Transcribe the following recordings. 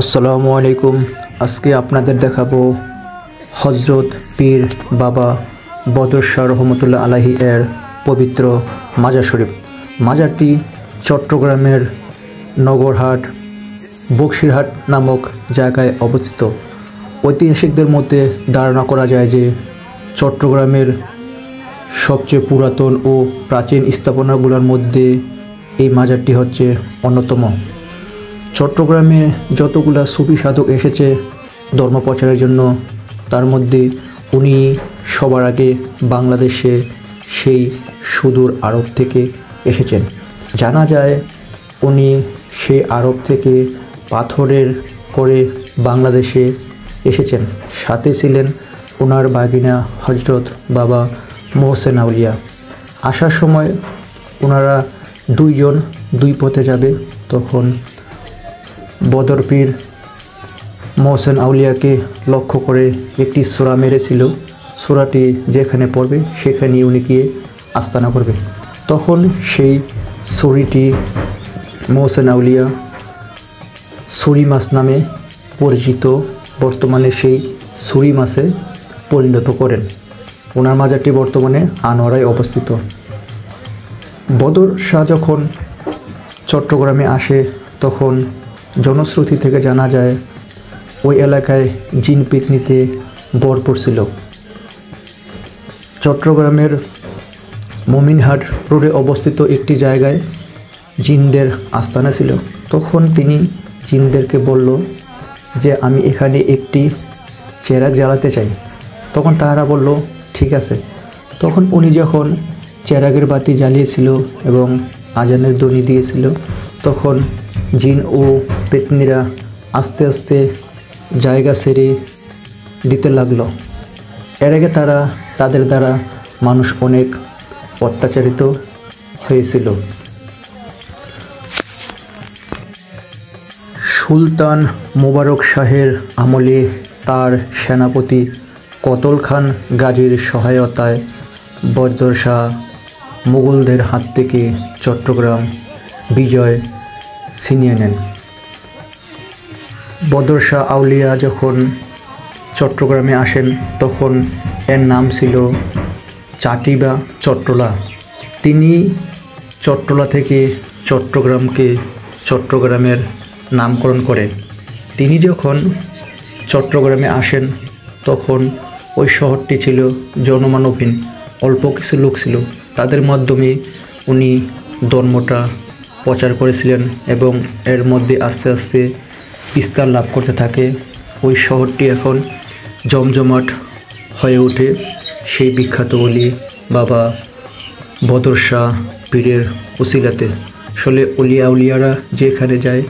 আসসালামু আলাইকুম। আজকে আপনাদের দেখাবো হজরত পীর বাবা বদর শাহ রহমতুল্লাহ আলাহি এর পবিত্র মাজার শরীফ। মাজারটি চট্টগ্রামের নগরহাট বক্সিরহাট নামক জায়গায় অবস্থিত। ঐতিহাসিকদের মধ্যে ধারণা করা যায় যে চট্টগ্রামের সবচেয়ে পুরাতন ও প্রাচীন স্থাপনাগুলোর মধ্যে এই মাজারটি হচ্ছে অন্যতম। চট্টগ্রামে যতগুলা সুফি সাধক এসেছে ধর্ম প্রচারের জন্য, তার মধ্যে উনি সবার আগে বাংলাদেশে সেই সুদূর আরব থেকে এসেছেন। জানা যায় উনি সেই আরব থেকে পাথরের করে বাংলাদেশে এসেছেন। সাথে ছিলেন ওনার বাগিনা হজরত বাবা মোহসেন আউলিয়া। আসার সময় ওনারা দুইজন দুই পথে যাবে, তখন বদর পীর মোহসেন আউলিয়াকে লক্ষ্য করে একটি সূরা মেরেছিল। সূরাটি যেখানে পড়বে সেখানেই উনি গিয়ে আস্তানা করবে। তখন সেই ছুরিটি মোহসেন আউলিয়া ছুরি মাছ নামে পরিচিত, বর্তমানে সেই ছুরি মাছে পরিণত করেন। ওনার মাজারটি বর্তমানে আনোয়ারায় অবস্থিত। বদর শাহ যখন চট্টগ্রামে আসে তখন জনশ্রুতি থেকে জানা যায় ওই এলাকায় জিন পিকনিতে ভরপুর ছিল। চট্টগ্রামের মমিনহাট রোডে অবস্থিত একটি জায়গায় জিনদের আস্তানা ছিল। তখন তিনি জিনদেরকে বলল যে আমি এখানে একটি চেরাগ জ্বালাতে চাই। তখন তারা বলল ঠিক আছে। তখন উনি যখন চেরাগের বাতি জ্বালিয়েছিল এবং আজানের ধ্বনি দিয়েছিল, তখন জিন ও পেতনিরা আস্তে আস্তে জায়গা ছেড়ে দিতে লাগলো। এর আগে তাদের দ্বারা মানুষ অনেক অত্যাচারিত হয়েছিল। সুলতান মোবারক শাহের আমলে তার সেনাপতি কতল খান গাজীর সহায়তায় বদর শাহ মুঘলদের হাত থেকে চট্টগ্রাম বিজয় ছিনিয়ে নেন। বদর শাহ আউলিয়া যখন চট্টগ্রামে আসেন তখন এর নাম ছিল চাটি বা চট্টলা। তিনি চট্টলা থেকে চট্টগ্রামের নামকরণ করেন। তিনি যখন চট্টগ্রামে আসেন তখন ওই শহরটি ছিল জনমানবহীন, অল্প কিছু লোক ছিল। তাদের মাধ্যমে উনি ধর্মটা প্রচার করেছিলেন এবং এর মধ্যে আস্তে আস্তে বিস্তার লাভ করতে থাকে। ওই শহরটি এখন জমজমাট হয়ে ওঠে সেই বিখ্যাত ওলি বাবা বদর শাহ পীরের উসিলাতে। আসলে অলিয়া আউলিয়ারা যেখানে যায়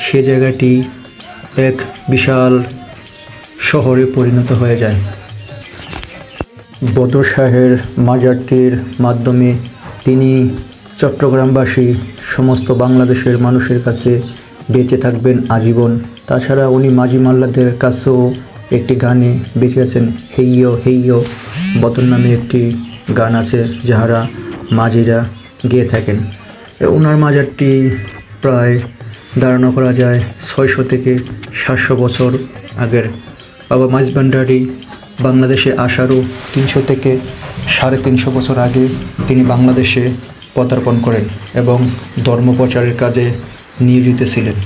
সে জায়গাটি এক বিশাল শহরে পরিণত হয়ে যায়। বদর শাহের মাজারটির মাধ্যমে তিনি চট্টগ্রামবাসী সমস্ত বাংলাদেশের মানুষের কাছে বেঁচে থাকবেন আজীবন। তাছাড়া উনি মাঝি মাল্লাদের কাছেও একটি গানে বেঁচে আছেন। হেইয়ো হেইয়ো বদর নামে একটি গান আছে যাহারা মাঝিরা গেয়ে থাকেন। ওনার মাজারটি প্রায় ধারণা করা যায় 600 থেকে 700 বছর আগের। বাবা মাঝভান্ডারী বাংলাদেশে আসারও 300 থেকে 350 বছর আগে তিনি বাংলাদেশে পদার্পণ করেন এবং ধর্ম প্রচারের কাজে নিয়োজিত ছিলেন।